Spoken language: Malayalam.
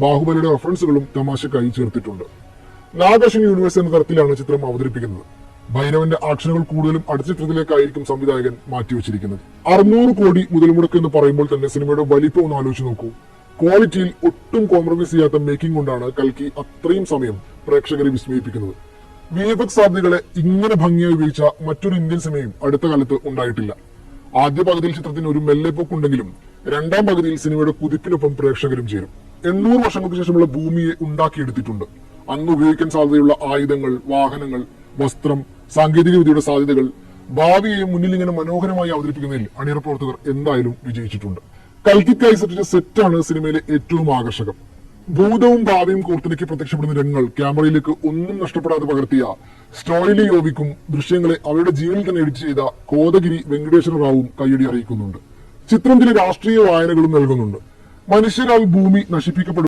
ബാഹുബലിയുടെ റെഫറൻസുകളും തമാശക്കായി ചേർത്തിട്ടുണ്ട്. നാഗാശ്വിൻ യൂണിവേഴ്സ് എന്ന തരത്തിലാണ് ചിത്രം അവതരിപ്പിക്കുന്നത്. ഭൈരവന്റെ ആക്ഷനുകൾ കൂടുതലും അടുത്ത ചിത്രത്തിലേക്കായിരിക്കും സംവിധായകൻ മാറ്റിവെച്ചിരിക്കുന്നത്. 600 കോടി മുതൽ മുടക്ക് എന്ന് പറയുമ്പോൾ തന്നെ സിനിമയുടെ വലിപ്പം ഒന്ന് ആലോചിച്ച് നോക്കൂ. ക്വാളിറ്റിയിൽ ഒട്ടും കോംപ്രമൈസ് ചെയ്യാത്ത മേക്കിംഗ് കൊണ്ടാണ് കൽക്കി അത്രയും സമയം പ്രേക്ഷകരെ വിസ്മയിപ്പിക്കുന്നത്. VFX സാധ്യതകളെ ഇങ്ങനെ ഭംഗിയായി ഉപയോഗിച്ച മറ്റൊരു ഇന്ത്യൻ സിനിമയും അടുത്ത കാലത്ത് ഉണ്ടായിട്ടില്ല. ആദ്യ പകുതിയിൽ ചിത്രത്തിന് ഒരു മെല്ലെപ്പോക്കുണ്ടെങ്കിലും രണ്ടാം പകുതിയിൽ സിനിമയുടെ കുതിപ്പിനൊപ്പം പ്രേക്ഷകരും ചേരും. 800 വർഷങ്ങൾക്ക് ശേഷമുള്ള ഭൂമിയെ ഉണ്ടാക്കിയെടുത്തിട്ടുണ്ട്. അന്ന് ഉപയോഗിക്കാൻ സാധ്യതയുള്ള ആയുധങ്ങൾ, വാഹനങ്ങൾ, വസ്ത്രം, സാങ്കേതിക വിദ്യയുടെ സാധ്യതകൾ, ഭാവിയെ മുന്നിൽ ഇങ്ങനെ മനോഹരമായി അവതരിപ്പിക്കുന്നതിൽ അണിയറ പ്രവർത്തകർ എന്തായാലും വിജയിച്ചിട്ടുണ്ട്. കൽക്കിക്കായി സൃഷ്ടിച്ച സെറ്റാണ് സിനിമയിലെ ഏറ്റവും ആകർഷകം. ഭൂതവും ഭാവിയും കോർത്തിണക്കി പ്രത്യക്ഷപ്പെടുന്ന രംഗങ്ങൾ ക്യാമറയിലേക്ക് ഒന്നും നഷ്ടപ്പെടാതെ പകർത്തിയ സ്റ്റോയിലി യോവിക്കും ദൃശ്യങ്ങളെ അവരുടെ ജീവനിൽ തന്നെ എഡിറ്റ് ചെയ്ത കോതഗിരി വെങ്കടേശ്വര റാവുവും കയ്യടി അറിയിക്കുന്നുണ്ട്. ചിത്രം ചില രാഷ്ട്രീയ വായനകളും നൽകുന്നുണ്ട്. മനുഷ്യരാൽ ഭൂമി നശിപ്പിക്കപ്പെടും.